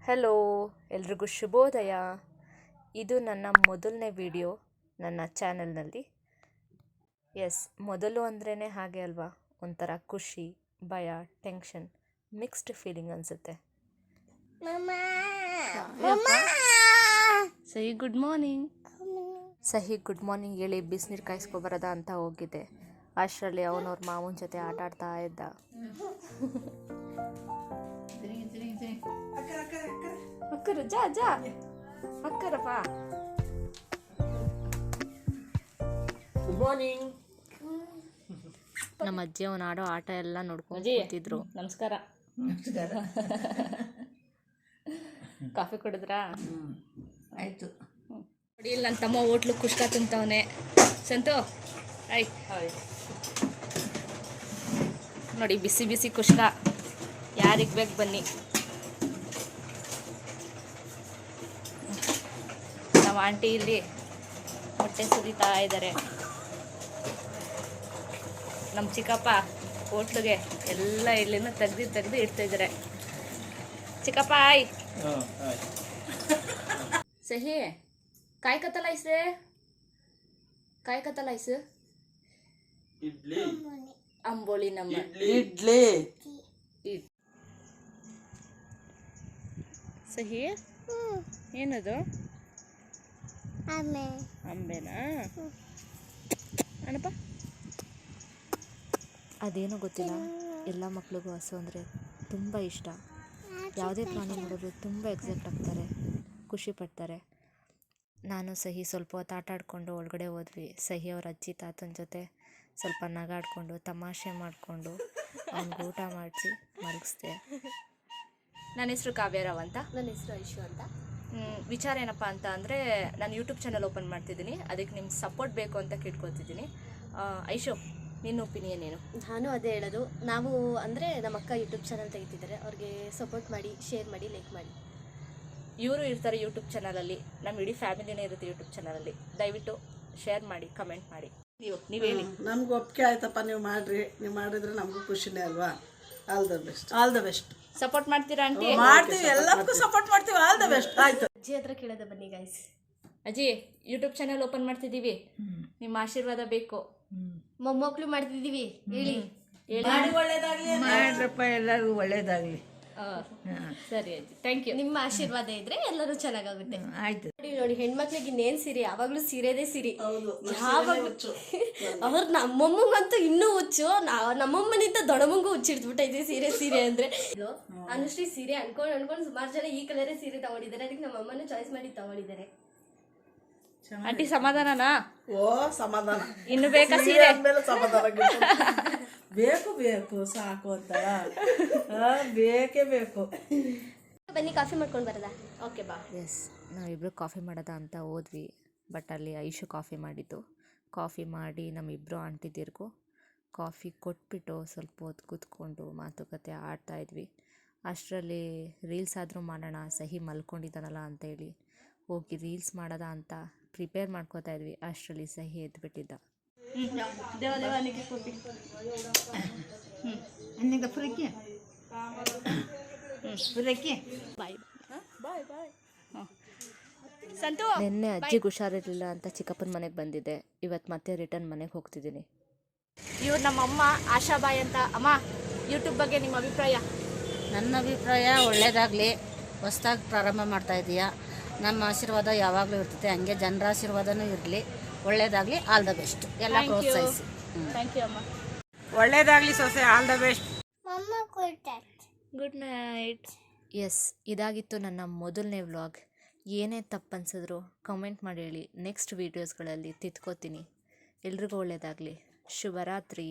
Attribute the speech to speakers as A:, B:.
A: Hello, ಎಲ್ರಿಗೂ ಶುಭೋದಯ. ಇದು ನನ್ನ ಮೊದಲನೇ ವಿಡಿಯೋ ನನ್ನ ಚಾನಲ್ನಲ್ಲಿ. ಮೊದಲು ಅಂದ್ರೇ ಹಾಗೆ ಅಲ್ವಾ, ಒಂಥರ ಖುಷಿ, ಭಯ, ಟೆನ್ಷನ್, ಮಿಕ್ಸ್ಡ್ ಫೀಲಿಂಗ್ ಅನಿಸುತ್ತೆ. ಸಹಿ ಗುಡ್ ಮಾರ್ನಿಂಗ್. ಸಹಿ ಗುಡ್ ಮಾರ್ನಿಂಗ್ ಹೇಳಿ ಬಿಸಿನೀರು ಕಾಯಿಸ್ಕೊಬರೋದ ಅಂತ ಹೋಗಿದ್ದೆ. ಅಷ್ಟರಲ್ಲಿ ಅವನವ್ರ ಮಾವನ ಜೊತೆ ಆಟ ಆಡ್ತಾ ಇದ್ದ. ಅಕ್ಕರು ಜಾ ಜಾ ಅಕ್ಕರಪ್ಪ.
B: Good morning.
A: ನಮ್ಮ ಅಜ್ಜಿ ಅವನ ಆಡೋ ಆಟ ಎಲ್ಲ ನೋಡ್ಕೊಂಡು ಕೂತಿದ್ರು.
B: ನಮಸ್ಕಾರ.
A: ಕಾಫಿ ಕುಡಿದ್ರಾ?
B: ಆಯ್ತು.
A: ನೋಡಿ, ಇಲ್ಲಿ ನನ್ನ ತಮ್ಮ ಹೋಟ್ಲು ಕುಷ್ಕ ತಿಂತವನೆ. ಸಂತು ನೋಡಿ, ಬಿಸಿ ಬಿಸಿ ಕುಷ್ಕ ಯಾರಿಗೆ ಬೇಕು ಬನ್ನಿ. ನಮ್ಮ ಆಂಟಿ ಇಲ್ಲಿ ಮೊಟ್ಟೆ ಸುರಿತಾ ಇದ್ದಾರೆ. ನಮ್ಮ ಚಿಕ್ಕಪ್ಪ ಹೋಟ್ಲಿಗೆ ಎಲ್ಲ ಇಲ್ಲಿನ ತೆಗ್ದು ಇಡ್ತಿದ್ದಾರೆ. ಚಿಕ್ಕಪ್ಪ ಆಯ್ ಸಹಿ ಕಾಯಿ ಕತ್ತಲಾಯ್ಸ್ರೆ
B: ಇಡ್ಲಿ
A: ಅಂಬೋಳಿ ನಮ್ಮ
B: ಇಡ್ಲಿ
A: ಸಹಿ ಏನದು? ಅಂಬೆನಾ ಅಣಪ್ಪ? ಅದೇನೋ ಗೊತ್ತಿಲ್ಲ, ಎಲ್ಲ ಮಕ್ಳಿಗೂ ಹಸು ಅಂದರೆ ತುಂಬ ಇಷ್ಟ. ಯಾವುದೇ ಪ್ರಾಣಿ ನೋಡಿದ್ರು ತುಂಬ ಎಕ್ಸೈಟ್ ಆಗ್ತಾರೆ, ಖುಷಿ ಪಡ್ತಾರೆ. ನಾನು ಸಹಿ ಸ್ವಲ್ಪ ಹೊತ್ತು ಆಟ ಆಡಿಕೊಂಡು ಒಳಗಡೆ ಹೋದ್ವಿ. ಸಹಿ ಅವ್ರ ಅಜ್ಜಿ ತಾತನ ಜೊತೆ ಸ್ವಲ್ಪ ನಗಾಡ್ಕೊಂಡು ತಮಾಷೆ ಮಾಡಿಕೊಂಡು ಅವ್ನಿಗೆ ಊಟ ಮಾಡಿಸಿ ಮಲಗಿಸ್ದೆ. ನನ್ನ ಹೆಸರು ಕಾವ್ಯರಾವ್ ಅಂತ.
C: ನನ್ನ ಹೆಸರು ಐಶು ಅಂತ.
A: ವಿಚಾರ ಏನಪ್ಪ ಅಂತ ಅಂದರೆ, ನಾನು ಯೂಟ್ಯೂಬ್ ಚಾನಲ್ ಓಪನ್ ಮಾಡ್ತಿದ್ದೀನಿ. ಅದಕ್ಕೆ ನಿಮ್ಮ ಸಪೋರ್ಟ್ ಬೇಕು ಅಂತ ಕೇಳ್ಕೊತಿದ್ದೀನಿ. ಐಶು, ನಿನ್ನ ಒಪಿನಿಯನ್ ಏನು?
C: ನಾನು ಅದೇ ಹೇಳೋದು, ನಾವು ಅಂದರೆ ನಮ್ಮ ಅಕ್ಕ ಯೂಟ್ಯೂಬ್ ಚಾನಲ್ ತೆಗಿತಿದ್ದಾರೆ, ಅವ್ರಿಗೆ ಸಪೋರ್ಟ್ ಮಾಡಿ, ಶೇರ್ ಮಾಡಿ, ಲೈಕ್ ಮಾಡಿ.
A: ಇವರು ಇರ್ತಾರೆ ಯೂಟ್ಯೂಬ್ ಚಾನಲಲ್ಲಿ, ನಮ್ಮ ಇಡೀ ಫ್ಯಾಮಿಲಿನೇ ಇರುತ್ತೆ ಯೂಟ್ಯೂಬ್ ಚಾನಲಲ್ಲಿ. ದಯವಿಟ್ಟು ಶೇರ್ ಮಾಡಿ, ಕಮೆಂಟ್ ಮಾಡಿ. ನೀವು ಹೇಳಿ.
B: ನಮ್ಗೆ ಒಪ್ಪಿಗೆ ಆಯ್ತಪ್ಪ, ನೀವು ಮಾಡ್ರಿ. ನೀವು ಮಾಡಿದ್ರೆ ನಮಗೂ ಖುಷಿನೇ ಅಲ್ವಾ? All the best.
A: ಸಪೋರ್ಟ್ ಮಾಡ್ತೀರಾ ಆಂಟಿ?
B: ಮಾಡ್ತೀವಿ, ಎಲ್ಲದಕ್ಕೂ ಸಪೋರ್ಟ್ ಮಾಡ್ತೀವಿ. All the best. ಆಯ್ತು.
C: ಅಜ್ಜಿ ಹತ್ರ ಕೇಳೋದ ಬನ್ನಿ ಗೈಸ್.
A: ಅಜ್ಜಿ, ಯೂಟ್ಯೂಬ್ ಚಾನಲ್ ಓಪನ್ ಮಾಡ್ತಿದ್ದೀವಿ, ನಿಮ್ಮ ಆಶೀರ್ವಾದ ಬೇಕು.
C: ಮೊಮ್ಮಕ್ಕಳು ಮಾಡ್ತಿದ್ದೀವಿ, ಹೇಳಿ.
B: ಮಾಡ್ರಪ್ಪ, ಎಲ್ಲರಿಗೂ ಒಳ್ಳೇದಾಗಲಿ.
A: ಸರಿ ಅಜ್ಜಿ, ಥ್ಯಾಂಕ್ ಯು.
C: ನಿಮ್ಮ ಆಶೀರ್ವಾದ ಇದ್ರೆ ಎಲ್ಲರೂ ಚೆನ್ನಾಗಾಗುತ್ತೆ.
B: ಆಯ್ತು.
C: ನೋಡಿ, ಹೆಣ್ಮಕ್ಳಿಗೆ ಇನ್ನೇನು ಸೀರೆ, ಯಾವಾಗಲೂ ಸೀರೆದೇ ಸೀರೆ. ಯಾವಾಗಲೂ ಅವ್ರು ನಮ್ಮಮ್ಮಂಗಂತೂ ಇನ್ನೂ ಹುಚ್ಚು. ನಮ್ಮಮ್ಮನಿಂದ ದೊಡ್ಡಮ್ಮಂಗೂ ಹುಚ್ಚಿಡ್ಬಿಟ್ಟೈತೆ ಸೀರೆ ಅಂದ್ರೆ. ಅನುಶ್ರೀ ಸೀರೆ ಅನ್ಕೊಂಡು ಸುಮಾರು ಜನ ಈ ಕಲರೇ ಸೀರೆ ತಗೊಂಡಿದ್ದಾರೆ. ಅದಕ್ಕೆ ನಮ್ಮ ಅಮ್ಮನೂ ಚಾಯ್ಸ್ ಮಾಡಿ ತಗೊಂಡಿದ್ದಾರೆ.
A: ಆಂಟಿ ಸಮಾಧಾನನಾ?
B: ಓ ಸಮಾಧಾನ.
A: ಇನ್ನು ಬೇಕಾ ಸೀರೆ?
B: ಆದ್ಮೇಲೆ ಸಮಾಧಾನ ಬೇಕು ಸಾಕು ಅಂತ ಬೇಕೇ ಬೇಕು.
C: ಬನ್ನಿ ಕಾಫಿ ಮಾಡ್ಕೊಂಡು ಬರೋದಾ?
A: ಓಕೆ ಬಾ. ನಾವಿಬ್ಬರು ಕಾಫಿ ಮಾಡೋದ ಅಂತ ಹೋದ್ವಿ. ಬಟ್ ಅಲ್ಲಿ ಐಶು ಕಾಫಿ ಮಾಡಿದ್ದು. ಕಾಫಿ ಮಾಡಿ ನಮ್ಮಿಬ್ಬರು ಆಂಟಿದಿರ್ಗೂ ಕಾಫಿ ಕೊಟ್ಬಿಟ್ಟು ಸ್ವಲ್ಪ ಹೊತ್ತು ಕೂತ್ಕೊಂಡು ಮಾತುಕತೆ ಆಡ್ತಾಯಿದ್ವಿ. ಅಷ್ಟರಲ್ಲಿ ರೀಲ್ಸ್ ಆದರೂ ಮಾಡೋಣ, ಸಹಿ ಮಲ್ಕೊಂಡಿದ್ದಾನಲ್ಲ ಅಂತೇಳಿ ಹೋಗಿ ರೀಲ್ಸ್ ಮಾಡೋದ ಅಂತ ಪ್ರಿಪೇರ್ ಮಾಡ್ಕೋತಾ ಇದ್ವಿ. ಅಷ್ಟರಲ್ಲಿ ಸಹಿ ಎದ್ಬಿಟ್ಟಿದ್ದ. ನಿನ್ನೆ ಅಜ್ಜಿಗೆ ಹುಷಾರಿರಲಿಲ್ಲ ಅಂತ ಚಿಕ್ಕಪ್ಪನ ಮನೆಗೆ ಬಂದಿದ್ದೆ. ಇವತ್ತು ಮತ್ತೆ ರಿಟರ್ನ್ ಮನೆಗೆ ಹೋಗ್ತಿದ್ದೀನಿ. ಇವ್ರು ನಮ್ಮ ಅಮ್ಮ ಆಶಾಬಾಯಿ ಅಂತ. ಅಮ್ಮ, ಯೂಟ್ಯೂಬ್ ಬಗ್ಗೆ ನಿಮ್ಮ ಅಭಿಪ್ರಾಯ?
D: ನನ್ನ ಅಭಿಪ್ರಾಯ ಒಳ್ಳೆಯದಾಗಲಿ. ಹೊಸ್ದಾಗಿ ಪ್ರಾರಂಭ ಮಾಡ್ತಾ ಇದೀಯಾ, ನಮ್ಮ ಆಶೀರ್ವಾದ ಯಾವಾಗಲೂ ಇರ್ತೈತೆ, ಹಂಗೆ ಜನರ ಆಶೀರ್ವಾದನೂ ಇರಲಿ. ಒಳ್ಳೇದಾಗಲಿ, ಆಲ್ ದ ಬೆಸ್ಟ್. ಎಲ್ಲ ಪ್ರೋತ್ಸಾಹಿಸಿ.
A: ಥ್ಯಾಂಕ್ ಯು ಅಮ್ಮ.
B: ಒಳ್ಳೇದಾಗಲಿ ಸೊಸೆ, all the best.
A: Good night. ಇದಾಗಿತ್ತು ನನ್ನ ಮೊದಲನೇ ವ್ಲಾಗ್. ಏನೇ ತಪ್ಪನ್ಸಿದ್ರು ಕಮೆಂಟ್ ಮಾಡಿ ಹೇಳಿ. ನೆಕ್ಸ್ಟ್ ವೀಡಿಯೋಸ್ಗಳಲ್ಲಿ ತಿದ್ಕೋತೀನಿ. ಎಲ್ರಿಗೂ ಒಳ್ಳೆಯದಾಗಲಿ. ಶುಭರಾತ್ರಿ.